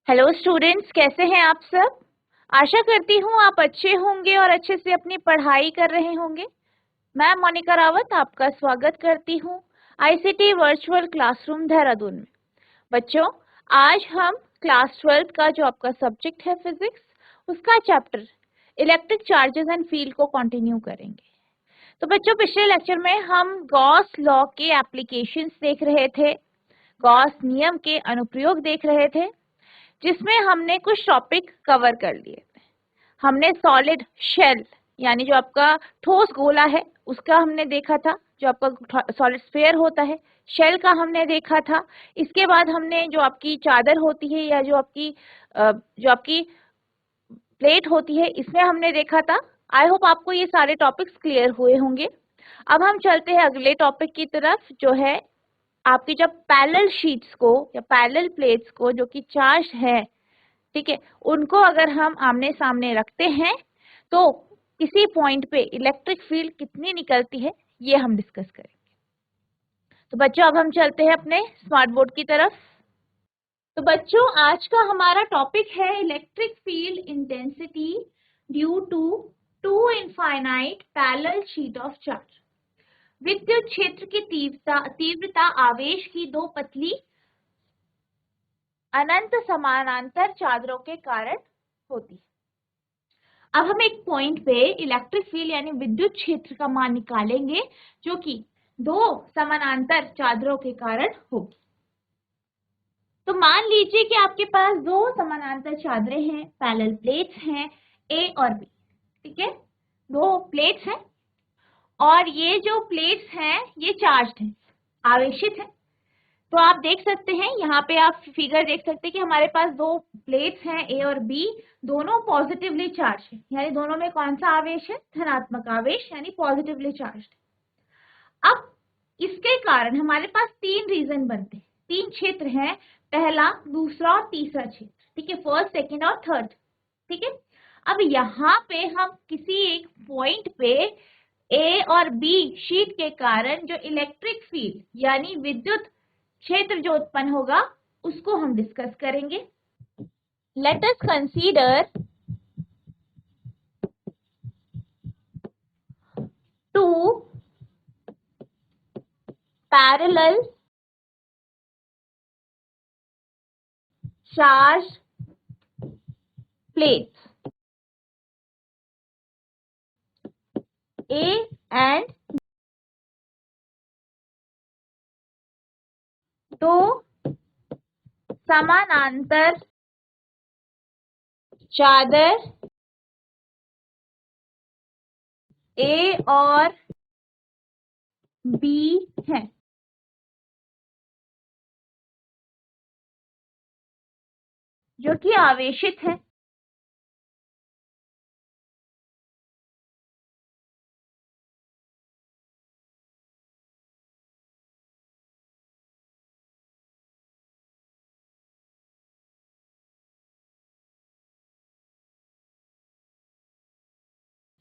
Hello students, कैसे हैं आप सब। आशा करती हूँ आप अच्छे होंगे और अच्छे से अपनी पढ़ाई कर रहे होंगे। मैं मोनिका रावत आपका स्वागत करती हूँ आईसीटी वर्चुअल क्लासरूम देहरादून में। बच्चों, आज हम क्लास 12 का जो आपका सब्जेक्ट है फिजिक्स, उसका chapter electric charges and field को कंटिन्यू करेंगे। तो बच्चों, पिछले लेक्चर में हम गॉस लॉ के एप्लीकेशंस देख रहे थे, गॉस नियम के अनुप्रयोग देख रहे थे, जिसमें हमने कुछ टॉपिक कवर कर लिए। हमने सॉलिड शेल यानी जो आपका ठोस गोला है उसका हमने देखा था, जो आपका सॉलिड स्फीयर होता है शेल का हमने देखा था। इसके बाद हमने जो आपकी चादर होती है या जो आपकी प्लेट होती है इसमें हमने देखा था। आई होप आपको ये सारे टॉपिक्स क्लियर हुए होंगे। अब हम चलते हैं अगले टॉपिक की तरफ, जो है आपकी जब पैरेलल शीट्स को या पैरेलल प्लेट्स को जो कि चार्ज है, ठीक है, उनको अगर हम आमने सामने रखते हैं तो किसी पॉइंट पे इलेक्ट्रिक फील्ड कितनी निकलती है, ये हम डिस्कस करेंगे। तो बच्चों, अब हम चलते हैं अपने स्मार्ट बोर्ड की तरफ। तो बच्चों, आज का हमारा टॉपिक है electric field intensity due to infinite parallel sheet of charge. विद्युत क्षेत्र की तीव्रता आवेश की दो पतली अनंत समानांतर चादरों के कारण होती है। अब हम एक पॉइंट पे इलेक्ट्रिक फील्ड यानी विद्युत क्षेत्र का मान निकालेंगे, जो कि दो समानांतर चादरों के कारण होगी। तो मान लीजिए कि आपके पास दो समानांतर चादरें हैं, पैरेलल प्लेट्स हैं ए और बी, ठीक है, दो प्लेट्स हैं और ये जो प्लेट्स हैं ये चार्ज्ड हैं, आवेशित हैं। तो आप देख सकते हैं, यहाँ पे आप फिगर देख सकते हैं कि हमारे पास दो प्लेट्स हैं ए और बी, दोनों पॉजिटिवली चार्ज है, यानी दोनों में कौन सा आवेश है, धनात्मक आवेश यानी पॉजिटिवली चार्ज। अब इसके कारण हमारे पास तीन रीजन बनते हैं, तीन क्षेत्र हैं, पहला, दूसरा और तीसरा क्षेत्र, ठीक है, फर्स्ट, सेकेंड और थर्ड, ठीक है। अब यहाँ पे हम किसी एक पॉइंट पे ए और बी शीट के कारण जो इलेक्ट्रिक फील्ड यानी विद्युत क्षेत्र जो उत्पन्न होगा उसको हम डिस्कस करेंगे। Let us consider two parallel charge plates A and दो समानांतर चादर ए और बी हैं, जो कि आवेशित है।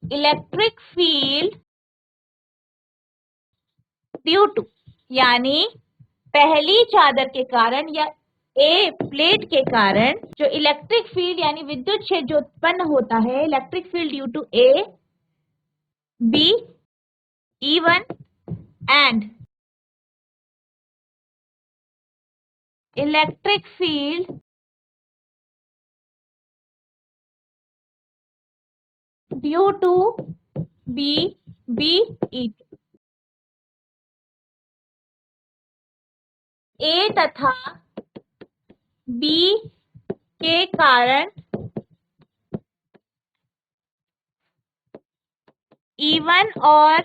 इलेक्ट्रिक फील्ड ड्यू टू यानी पहली चादर के कारण या ए प्लेट के कारण जो इलेक्ट्रिक फील्ड यानी विद्युत क्षेत्र जो उत्पन्न होता है, electric field due to A B E1 and electric field due to B E2। A तथा बी के कारण E1 और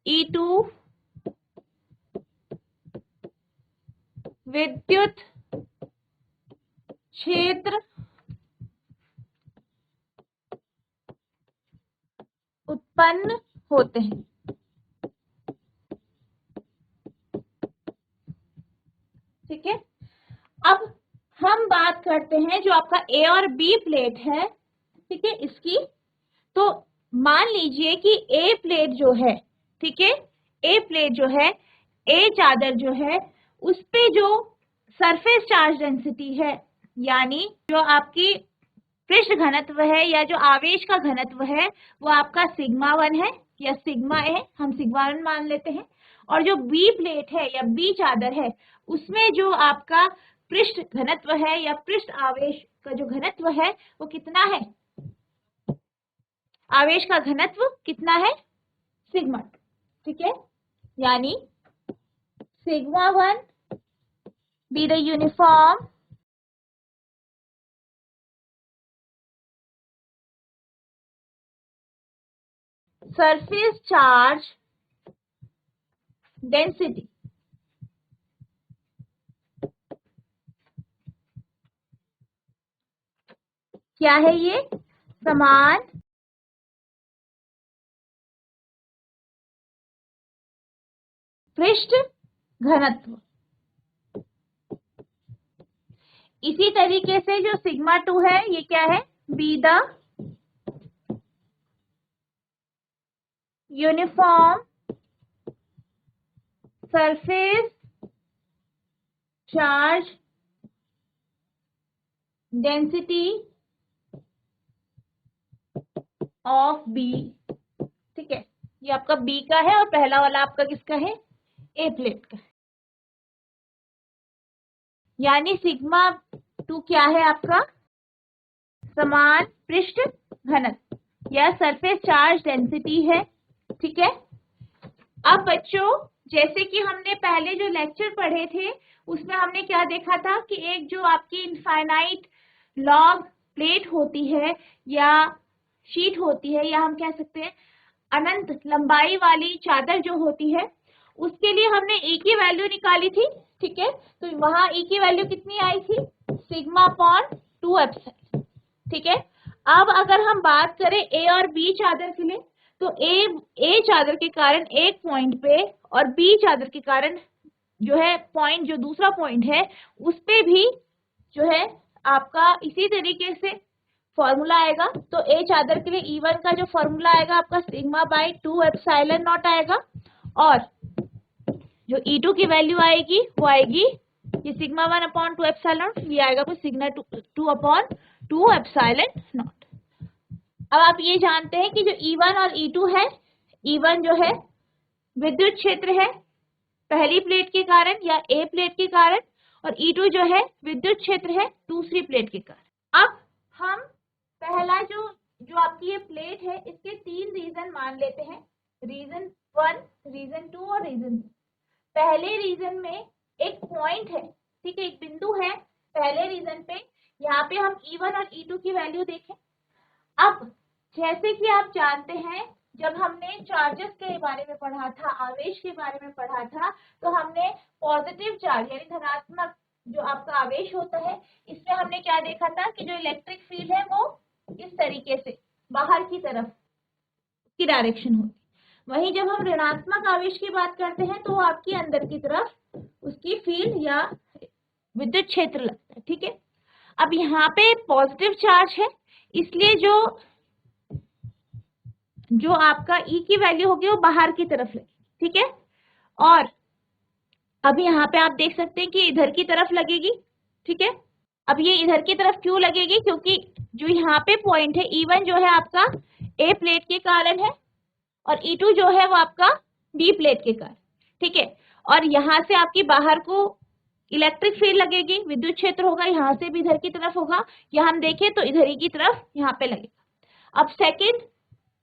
E2 विद्युत क्षेत्र उत्पन्न होते हैं, ठीक है। अब हम बात करते हैं जो आपका ए और बी प्लेट है, ठीक है, इसकी। तो मान लीजिए कि ए प्लेट जो है, ठीक है, ए प्लेट जो है, ए चादर जो है, उस पे जो सरफेस चार्ज डेंसिटी है, यानी जो आपकी पृष्ठ घनत्व है या जो आवेश का घनत्व है वो आपका सिग्मा 1 है या सिग्मा ए, हम सिग्मा 1 मान लेते हैं। और जो बी प्लेट है या बी चादर है उसमें जो आपका पृष्ठ घनत्व है या पृष्ठ आवेश का जो घनत्व है वो कितना है, आवेश का घनत्व कितना है, सिग्मा 2, ठीक है। यानी sigma 1 B the uniform surface charge density, क्या है ये, समान पृष्ठ घनत्व। इसी तरीके से जो सिग्मा 2 है ये क्या है, B the uniform surface charge density of B, ठीक है। ये आपका बी का है और पहला वाला आपका किसका है, ए प्लेट का। यानी सिग्मा 2 क्या है आपका, समान पृष्ठ घनत्व या सरफेस चार्ज डेंसिटी है, ठीक है। अब बच्चों जैसे कि हमने पहले जो लेक्चर पढ़े थे उसमें हमने क्या देखा था कि एक जो आपकी इनफाइनाइट लॉन्ग प्लेट होती है या शीट होती है या हम कह सकते हैं अनंत लंबाई वाली चादर जो होती है उसके लिए हमने ए की वैल्यू निकाली थी, ठीक है। तो वहां ए की वैल्यू कितनी आई थी, सिग्मा अपॉन 2 एप्सिलॉन, ठीक है। अब अगर हम बात करें ए और बी चादर के लिए तो ए चादर के कारण एक पॉइंट पे और बी चादर के कारण जो है पॉइंट जो दूसरा पॉइंट है उस पे भी जो है आपका इसी तरीके से फॉर्मूला आएगा। तो ए चादर के लिए E1 का जो फॉर्मूला आएगा आपका सिग्मा बाई 2 एप्सिलॉन नॉट आएगा और जो E2 की वैल्यू आएगी वो आएगी ये सिग्मा 1 अपॉन 2 एप्सिलॉन, ये आएगा कुछ सिग्मा 2 अपॉन 2 एप्सिलॉन नॉट। अब आप ये जानते हैं कि जो E1 और E2 है, E1 जो है विद्युत क्षेत्र है पहली प्लेट के कारण या ए प्लेट के कारण और E2 जो है विद्युत क्षेत्र है दूसरी प्लेट के कारण। अब हम पहला जो आपकी ये प्लेट है इसके 3 रीजन मान लेते हैं, रीजन 1, रीजन 2 और रीजन 3। पहले रीजन में एक पॉइंट है, ठीक है, एक बिंदु है पहले रीजन पे, यहाँ पे हम E1 और E2 की वैल्यू देखें। अब जैसे कि आप जानते हैं जब हमने चार्जेस के बारे में पढ़ा था, आवेश के बारे में पढ़ा था, तो हमने पॉजिटिव चार्ज यानी धनात्मक जो आपका आवेश होता है इसमें हमने क्या देखा था कि जो इलेक्ट्रिक फील्ड है वो इस तरीके से बाहर की तरफ की डायरेक्शन होती। वहीं जब हम ऋणात्मक आवेश की बात करते हैं तो आपकी अंदर की तरफ उसकी फील्ड या विद्युत क्षेत्र लगता है, ठीक है। अब यहाँ पे पॉजिटिव चार्ज है इसलिए जो आपका E की वैल्यू होगी वो बाहर की तरफ लगेगी, ठीक है। और अब यहाँ पे आप देख सकते हैं कि इधर की तरफ लगेगी, ठीक है। अब ये इधर की तरफ क्यों लगेगी, क्योंकि जो यहाँ पे पॉइंट है E1 जो है आपका ए प्लेट के कारण है और E2 जो है वो आपका बी प्लेट के कारण, ठीक है। और यहाँ से आपकी बाहर को इलेक्ट्रिक फील्ड लगेगी, विद्युत क्षेत्र होगा, यहाँ से भी इधर की तरफ होगा, या हम देखें तो इधर ही की तरफ यहाँ पे लगेगा। अब सेकेंड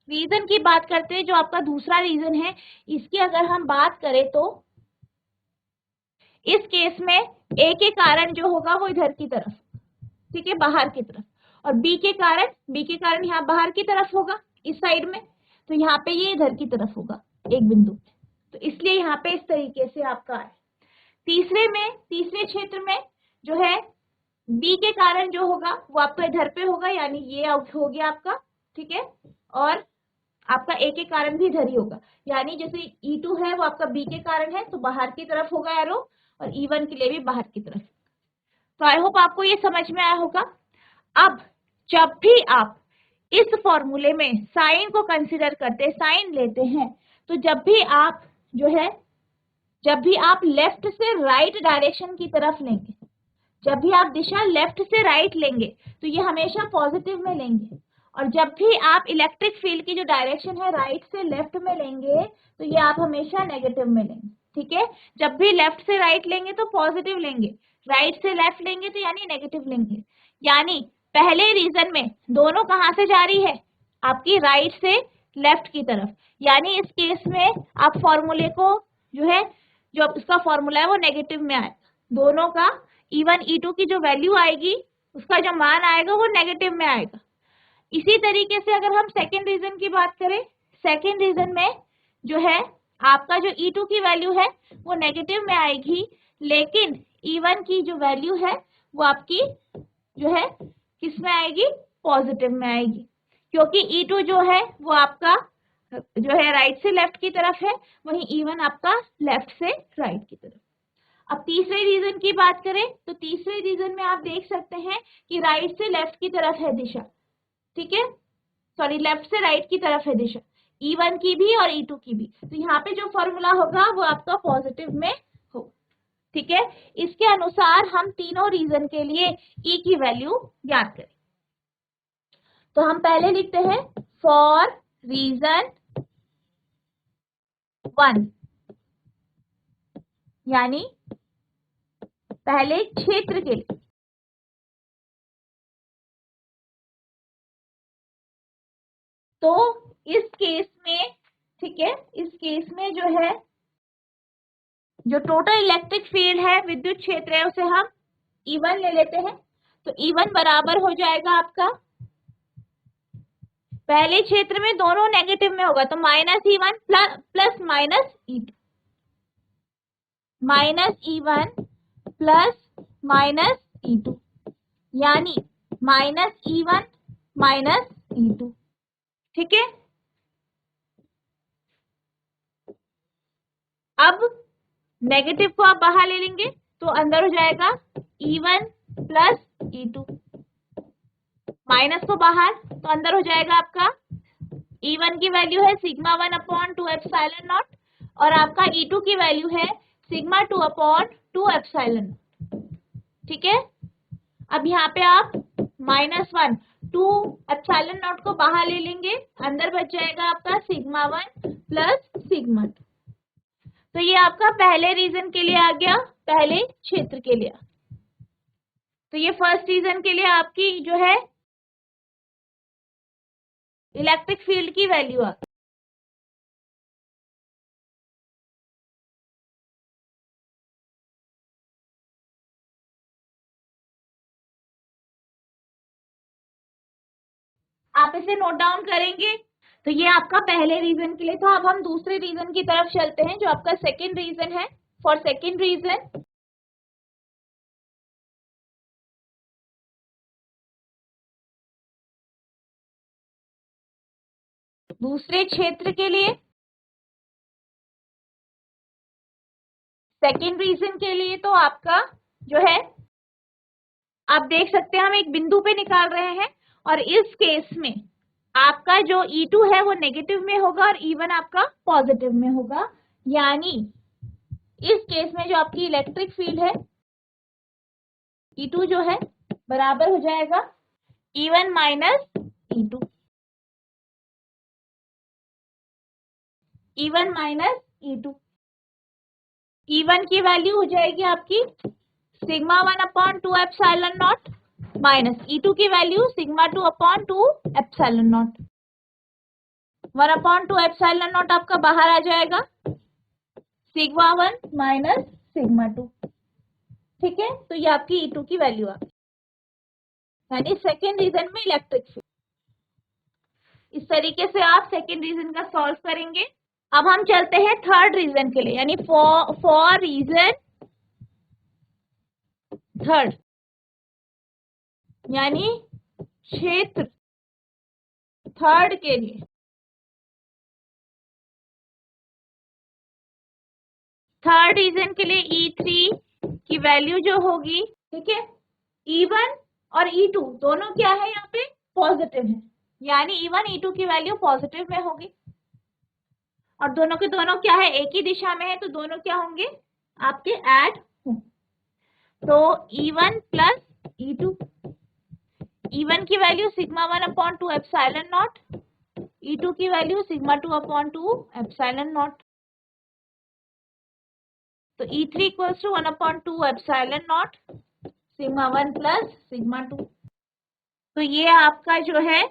रीजन की बात करते हैं, जो आपका दूसरा रीजन है, इसकी अगर हम बात करें तो इस केस में ए के कारण जो होगा वो इधर की तरफ, ठीक है, बाहर की तरफ, और बी के कारण यहाँ बाहर की तरफ होगा इस साइड में, तो यहाँ पे ये इधर की तरफ होगा एक बिंदु पे, तो इसलिए यहाँ पे इस तरीके से आपका है। तीसरे क्षेत्र में जो है बी के कारण जो होगा वो आपका इधर पे होगा, यानी ये आउट हो गया आपका, ठीक है, और आपका ए के कारण भी इधर ही होगा, यानी जैसे E2 है वो आपका बी के कारण है तो बाहर की तरफ होगा एरो, और E1 के लिए भी बाहर की तरफ। तो आई होप आपको ये समझ में आया होगा। अब जब भी आप इस फॉर्मूले में साइन को कंसीडर करते, साइन लेते हैं, तो जब भी आप लेफ्ट से राइट डायरेक्शन की तरफ लेंगे, जब भी आप दिशा लेफ्ट से राइट लेंगे तो ये हमेशा पॉजिटिव में लेंगे, और जब भी आप इलेक्ट्रिक फील्ड की जो डायरेक्शन है राइट से लेफ्ट में लेंगे तो ये आप हमेशा नेगेटिव में लेंगे। ठीक है, जब भी लेफ्ट से राइट लेंगे तो पॉजिटिव लेंगे, राइट से लेफ्ट लेंगे तो यानी नेगेटिव लेंगे। यानी पहले रीजन में दोनों कहाँ से जा रही है, आपकी राइट से लेफ्ट की तरफ। यानी इस केस में आप फॉर्मूले को जो है, जो इसका फॉर्मूला है वो नेगेटिव में आएगा, दोनों का E1 E2 की जो वैल्यू आएगी उसका जो मान आएगा वो नेगेटिव में आएगा। इसी तरीके से अगर हम सेकेंड रीजन की बात करें, सेकेंड रीजन में जो है आपका जो E2 की वैल्यू है वो नेगेटिव में आएगी, लेकिन E1 की जो वैल्यू है वो आपकी जो है किस में आएगी, पॉजिटिव में आएगी, क्योंकि E2 जो है वो आपका जो है राइट से लेफ्ट की तरफ है, वहीं E1 आपका लेफ्ट से राइट की तरफ। अब तीसरे रीजन की बात करें तो तीसरे रीजन में आप देख सकते हैं कि राइट से लेफ्ट की तरफ है दिशा, ठीक है, सॉरी लेफ्ट से राइट की तरफ है दिशा, E1 की भी और E2 की भी। तो यहाँ पे जो फॉर्मूला होगा वो आपका पॉजिटिव में हो। ठीक है, इसके अनुसार हम तीनों रीजन के लिए E की वैल्यू ज्ञात करें। तो हम पहले लिखते हैं फॉर रीजन 1, यानी पहले क्षेत्र के लिए। तो इस केस में, ठीक है, इस केस में जो है जो टोटल इलेक्ट्रिक फील्ड है, विद्युत क्षेत्र है, उसे हम E1 ले लेते हैं। तो E1 बराबर हो जाएगा आपका, पहले क्षेत्र में दोनों नेगेटिव में होगा तो -E1 plus -E2, -E1 plus -E2, यानी -E1 -E2। ठीक है, अब नेगेटिव को आप बाहर ले लेंगे तो अंदर हो जाएगा E1 प्लस E2, माइनस को बाहर तो अंदर हो जाएगा आपका E1 की वैल्यू है σ1/2 एप्सिलॉन नॉट और आपका E2 की वैल्यू है σ2/2 एप्सिलॉन नॉट। ठीक है, अब यहाँ पे आप -1 2 एप्सिलॉन नॉट को बाहर ले लेंगे, अंदर बच जाएगा आपका σ1 प्लस σ2। तो ये आपका पहले रीजन के लिए आ गया, पहले क्षेत्र के लिए। तो ये फर्स्ट रीजन के लिए आपकी जो है इलेक्ट्रिक फील्ड की वैल्यू आ गई। आप इसे नोट डाउन करेंगे। तो ये आपका पहले रीजन के लिए था। अब हम दूसरे रीजन की तरफ चलते हैं जो आपका सेकंड रीजन है। फॉर सेकंड रीजन, दूसरे क्षेत्र के लिए, सेकंड रीजन के लिए तो आपका जो है आप देख सकते हैं हम एक बिंदु पे निकाल रहे हैं और इस केस में आपका जो E2 है वो नेगेटिव में होगा और E1 आपका पॉजिटिव में होगा। यानी इस केस में जो आपकी इलेक्ट्रिक फील्ड है E2 जो है बराबर हो जाएगा E1 minus E2, E1 minus E2। E1 की वैल्यू हो जाएगी आपकी σ1/2 एप्सिलॉन नॉट माइनस E2 की value σ2/2 epsilon naught. 1/2 epsilon naught आपका बाहर आ जाएगा, σ1 माइनस σ2। ठीक है, तो ये आपकी E2 की वैल्यू आ गई, यानी सेकेंड रीजन में इलेक्ट्रिक फील्ड। इस तरीके से आप सेकेंड रीजन का सॉल्व करेंगे। अब हम चलते हैं थर्ड रीजन के लिए, यानी फॉर रीजन थर्ड, यानी क्षेत्र थर्ड के लिए। थर्ड रीजन के लिए E3 की वैल्यू जो होगी, ठीक है, E1 और E2 दोनों क्या है यहाँ पे पॉजिटिव है, यानी E1 E2 की वैल्यू पॉजिटिव में होगी और दोनों के दोनों क्या है एक ही दिशा में है, तो दोनों क्या होंगे आपके ऐड होंगे। तो E1 प्लस E2, E1 की value sigma 1 upon 2 epsilon naught, E2 की value sigma 2 upon 2 epsilon naught. तो E3 equals to 1 upon 2 epsilon naught sigma 1 plus sigma 2। तो ये आपका जो है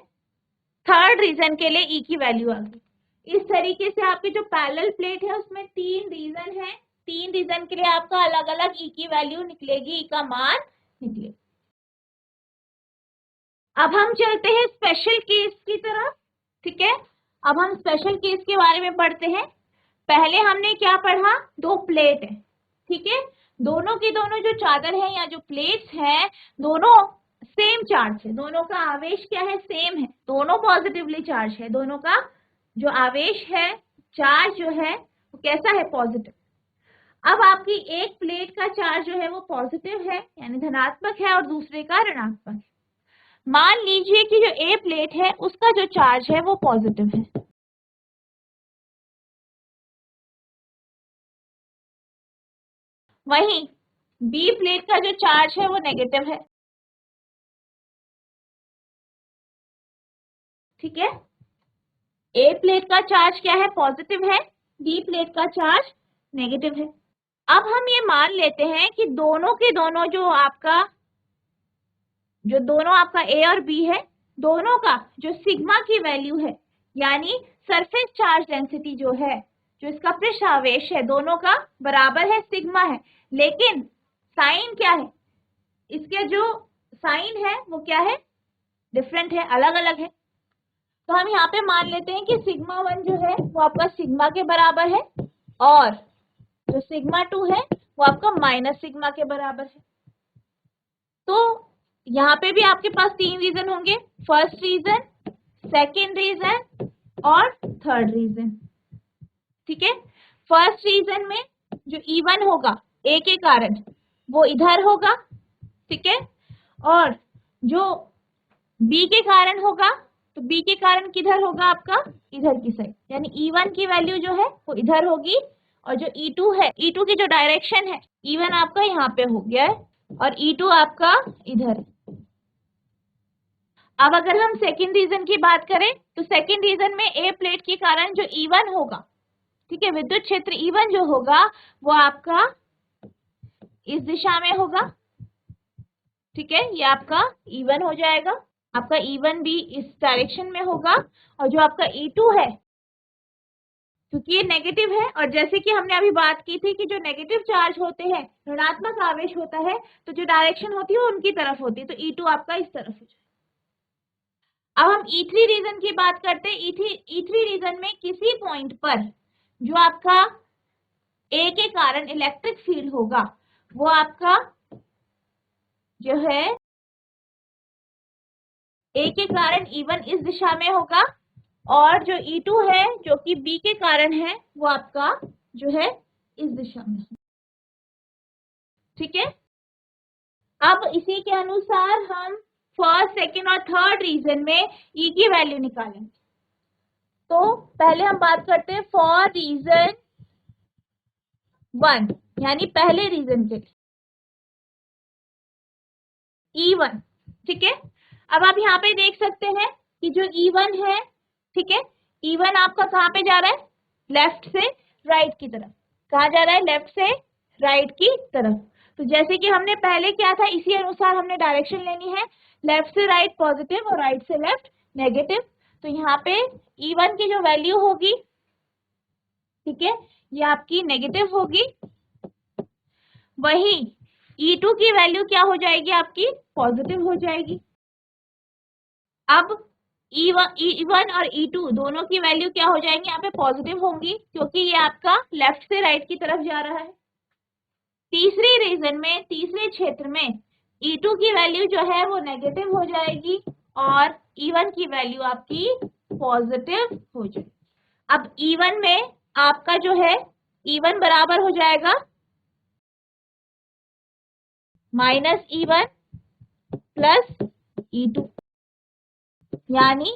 थर्ड रीजन के लिए E की वैल्यू आ गई। इस तरीके से आपकी जो पैरेलल प्लेट है उसमें 3 रीजन है, 3 रीजन के लिए आपका अलग अलग E की वैल्यू निकलेगी, E का मान निकलेगा। अब हम चलते हैं स्पेशल केस की तरफ, ठीक है। अब हम स्पेशल केस के बारे में पढ़ते हैं। पहले हमने क्या पढ़ा, दो प्लेट है, ठीक है। दोनों की दोनों जो चादर है या जो प्लेट्स हैं दोनों सेम चार्ज है, दोनों का आवेश क्या है, सेम है, दोनों पॉजिटिवली चार्ज है, दोनों का जो आवेश है, चार्ज जो है वो कैसा है, पॉजिटिव। अब आपकी एक प्लेट का चार्ज जो है वो पॉजिटिव है यानी धनात्मक है और दूसरे का ऋणात्मक है। मान लीजिए कि जो ए प्लेट है उसका जो चार्ज है वो पॉजिटिव है, वहीं बी प्लेट का जो चार्ज है वो नेगेटिव है, ठीक है। ए प्लेट का चार्ज क्या है, पॉजिटिव है, बी प्लेट का चार्ज नेगेटिव है। अब हम ये मान लेते हैं कि दोनों के दोनों जो आपका ए और बी है, दोनों का जो सिग्मा की वैल्यू है यानी सरफेस चार्ज डेंसिटी जो है, जो इसका पृष्ठ आवेश है, दोनों का बराबर है, सिग्मा है। लेकिन साइन क्या है, इसके जो साइन है वो क्या है, डिफरेंट है, अलग अलग है। तो हम यहाँ पे मान लेते हैं कि सिग्मा 1 जो है वो आपका सिग्मा के बराबर है और जो सिग्मा 2 है वो आपका माइनस सिग्मा के बराबर है। तो यहाँ पे भी आपके पास 3 रीजन होंगे, फर्स्ट रीजन, सेकेंड रीजन और थर्ड रीजन, ठीक है। फर्स्ट रीजन में जो E1 होगा ए के कारण वो इधर होगा, ठीक है, और जो बी के कारण होगा तो बी के कारण किधर होगा, आपका इधर की साइड, यानी E1 की वैल्यू जो है वो इधर होगी और जो E2 है, E2 की जो डायरेक्शन है, E1 आपका यहाँ पे हो गया है और E2 आपका इधर है। अब अगर हम सेकंड रीजन की बात करें तो सेकंड रीजन में ए प्लेट के कारण जो E1 होगा, ठीक है, विद्युत क्षेत्र E1 जो होगा वो आपका इस दिशा में होगा, ठीक है, ये आपका E1 हो जाएगा, आपका E1 भी इस डायरेक्शन में होगा और जो आपका E2 है क्योंकि ये नेगेटिव है और जैसे कि हमने अभी बात की थी कि जो नेगेटिव चार्ज होते हैं, ऋणात्मक आवेश होता है, तो जो डायरेक्शन होती है वो उनकी तरफ होती है, तो E2 आपका इस तरफ हो जाएगा। अब हम E3 रीजन की बात करते हैं। E3 रीजन में किसी पॉइंट पर जो आपका ए के कारण इलेक्ट्रिक फील्ड होगा वो आपका जो है ए के कारण E1 इस दिशा में होगा और जो E2 है जो कि बी के कारण है वो आपका जो है इस दिशा में, ठीक है। अब इसी के अनुसार हम फर्स्ट, सेकेंड और थर्ड रीजन में E की वैल्यू निकालेंगे। तो पहले हम बात करते हैं फॉर रीजन 1 यानी पहले रीजन के E1, ठीक है। अब आप यहाँ पे देख सकते हैं कि जो E1 है, ठीक है, E1 आपका कहाँ पे जा रहा है, लेफ्ट से राइट की तरफ। कहाँ जा रहा है, लेफ्ट से राइट की तरफ। तो जैसे कि हमने पहले किया था इसी अनुसार हमने डायरेक्शन लेनी है, लेफ्ट से राइट पॉजिटिव और राइट से लेफ्ट नेगेटिव। तो यहाँ पे E1 की जो वैल्यू होगी, ठीक है, ये आपकी नेगेटिव होगी, वही E2 की वैल्यू क्या हो जाएगी, आपकी पॉजिटिव हो जाएगी। अब E1 और E2 दोनों की वैल्यू क्या हो जाएंगी, यहाँ पे पॉजिटिव होंगी क्योंकि ये आपका लेफ्ट से राइट की तरफ जा रहा है। तीसरी रीजन में, तीसरे क्षेत्र में E2 की वैल्यू जो है वो नेगेटिव हो जाएगी और E1 की वैल्यू आपकी पॉजिटिव हो जाएगी। अब E1 में आपका जो है E1 बराबर हो जाएगा -E1 प्लस E2 यानी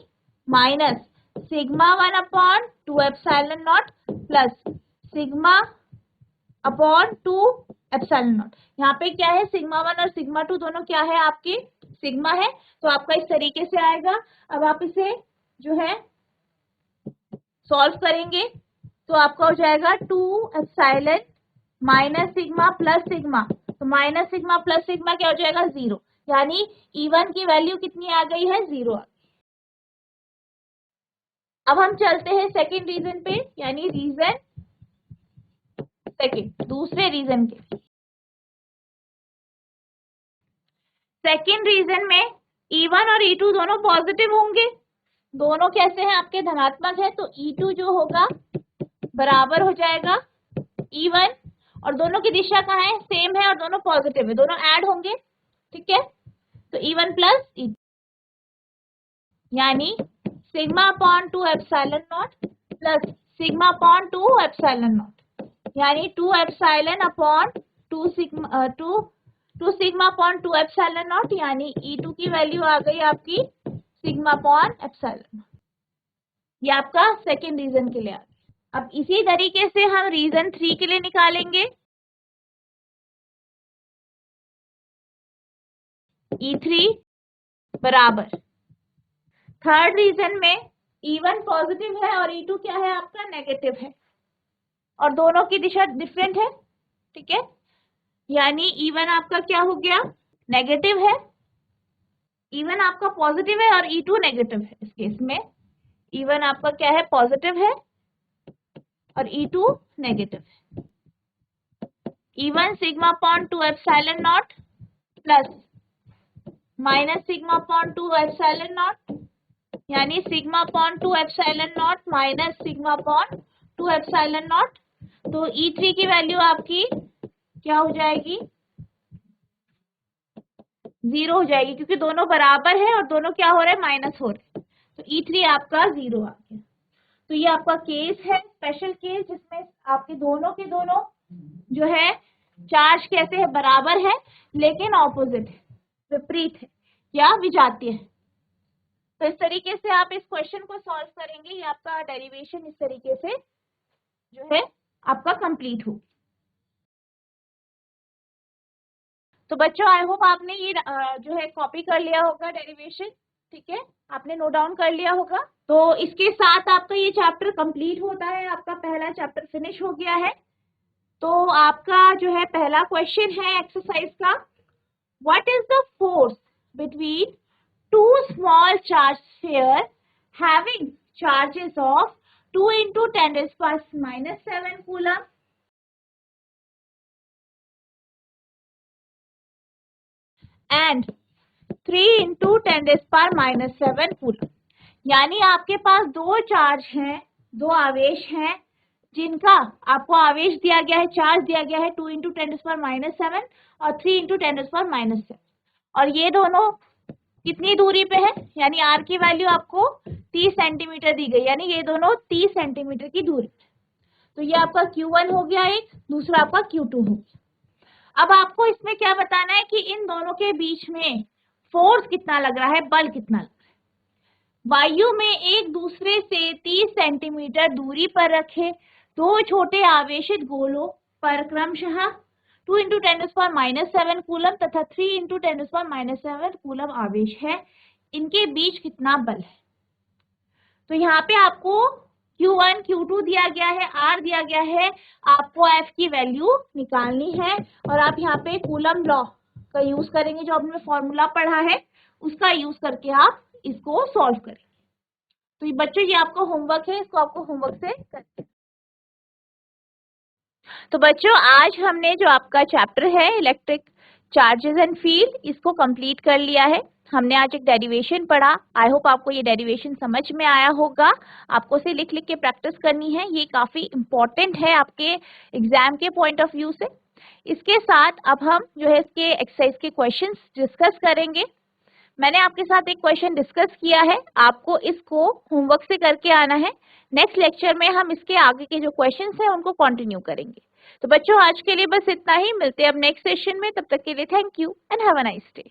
minus sigma 1 upon 2 epsilon naught plus sigma upon 2 epsilon not. यहाँ पे क्या है, सिग्मा 1 और सिग्मा 2 दोनों क्या है, आपके सिग्मा है, तो आपका इस तरीके से आएगा। अब आप इसे जो है सॉल्व करेंगे तो आपका हो जाएगा 2 epsilon minus sigma plus sigma, तो माइनस सिग्मा प्लस सिग्मा क्या हो जाएगा 0, यानी E1 की वैल्यू कितनी आ गई है, 0 आ गई। अब हम चलते हैं सेकंड रीजन पे, यानी रीजन सेकंड, दूसरे रीजन के। सेकंड रीजन में E1 और E2 दोनों पॉजिटिव होंगे, दोनों कैसे हैं, आपके धनात्मक है, तो E2 जो होगा बराबर हो जाएगा E1, और दोनों की दिशा कहाँ है, सेम है, और दोनों पॉजिटिव है, दोनों ऐड होंगे, ठीक है, तो E1 प्लस E2 यानी sigma upon 2 epsilon naught plus sigma upon 2 epsilon naught, यानी 2 epsilon upon 2 sigma 2 sigma upon 2 epsilon naught, यानी E2 की वैल्यू आ गई आपकी सिग्मा अपॉन एप्सिलॉन। ये आपका सेकेंड रीजन के लिए आ गया। अब इसी तरीके से हम रीजन 3 के लिए निकालेंगे। E3 बराबर, थर्ड रीजन में E1 पॉजिटिव है और E2 क्या है, आपका नेगेटिव है, और दोनों की दिशा डिफरेंट है, ठीक है, यानी E1 आपका क्या हो गया, नेगेटिव है, E1 आपका पॉजिटिव है और E2 नेगेटिव है। इस केस में E1 आपका क्या है, पॉजिटिव है और E2 नेगेटिव है। E1 sigma upon 2 epsilon naught plus minus sigma upon 2 epsilon naught, यानी sigma upon 2 epsilon naught minus sigma upon 2 epsilon naught, तो E3 की वैल्यू आपकी क्या हो जाएगी, 0 हो जाएगी, क्योंकि दोनों बराबर है और दोनों क्या हो रहे हैं, माइनस हो रहे हैं, तो E3 आपका 0 आ गया। तो ये आपका केस है, स्पेशल केस, जिसमें आपके दोनों के दोनों जो है चार्ज कैसे है, बराबर है लेकिन ऑपोजिट है, विपरीत है या विजातीय है। तो इस तरीके से आप इस क्वेश्चन को सॉल्व करेंगे, ये आपका डेरिवेशन इस तरीके से जो है आपका कंप्लीट हो। तो बच्चों आई होप आपने ये जो है कॉपी कर लिया होगा डेरिवेशन, ठीक है, आपने नोट डाउन कर लिया होगा। तो इसके साथ आपका ये चैप्टर कंप्लीट होता है, आपका पहला चैप्टर फिनिश हो गया है। तो आपका जो है पहला क्वेश्चन है एक्सरसाइज का, what is the force between two small charge sphere having charges of 2 × 10⁻⁻7 coulomb and 3 × 10⁻⁻7 coulomb. यानी आपके पास दो चार्ज हैं, दो आवेश हैं, जिनका आपको आवेश दिया गया है, चार्ज दिया गया है 2 × 10⁻⁷ और 3 × 10⁻⁷, और ये दोनों कितनी दूरी पे है, यानी R की वैल्यू आपको 30 सेंटीमीटर दी गई, यानी ये दोनों 30 सेंटीमीटर की दूरी पे। तो ये आपका Q1 हो गया एक, दूसरा आपका Q2 हो गया। अब आपको इसमें क्या बताना है कि इन दोनों के बीच में फोर्स कितना लग रहा है, बल कितना लग रहा है। वायु में एक दूसरे से 30 सेंटीमीटर दूरी पर रखे दो छोटे आवेशित गोलों पर क्रमशः 2 × 10⁻⁷ कूलम तथा 3 × 10⁻⁷ कूलम आवेश है, इनके बीच कितना बल है। तो यहाँ पे आपको Q1 Q2 दिया गया है, R दिया गया है, आपको F की वैल्यू निकालनी है, और आप यहाँ पे कूलम लॉ का यूज करेंगे, जो आपने फॉर्मूला पढ़ा है उसका यूज करके आप इसको सॉल्व करेंगे। तो ये बच्चों ये आपका होमवर्क है, इसको आपको होमवर्क से करना है। तो बच्चों आज हमने जो आपका चैप्टर है इलेक्ट्रिक चार्जेस एंड फील्ड, इसको कंप्लीट कर लिया है। हमने आज एक डेरिवेशन पढ़ा, आई होप आपको ये डेरिवेशन समझ में आया होगा। आपको इसे लिख लिख के प्रैक्टिस करनी है, ये काफी इंपॉर्टेंट है आपके एग्जाम के पॉइंट ऑफ व्यू से। इसके साथ अब हम जो है इसके एक्सरसाइज के क्वेश्चंस डिस्कस करेंगे। मैंने आपके साथ एक क्वेश्चन डिस्कस किया है, आपको इसको होमवर्क से करके आना है। नेक्स्ट लेक्चर में हम इसके आगे के जो क्वेश्चंस हैं उनको कंटिन्यू करेंगे। तो बच्चों आज के लिए बस इतना ही, मिलते हैं अब नेक्स्ट सेशन में, तब तक के लिए thank you and have a nice day.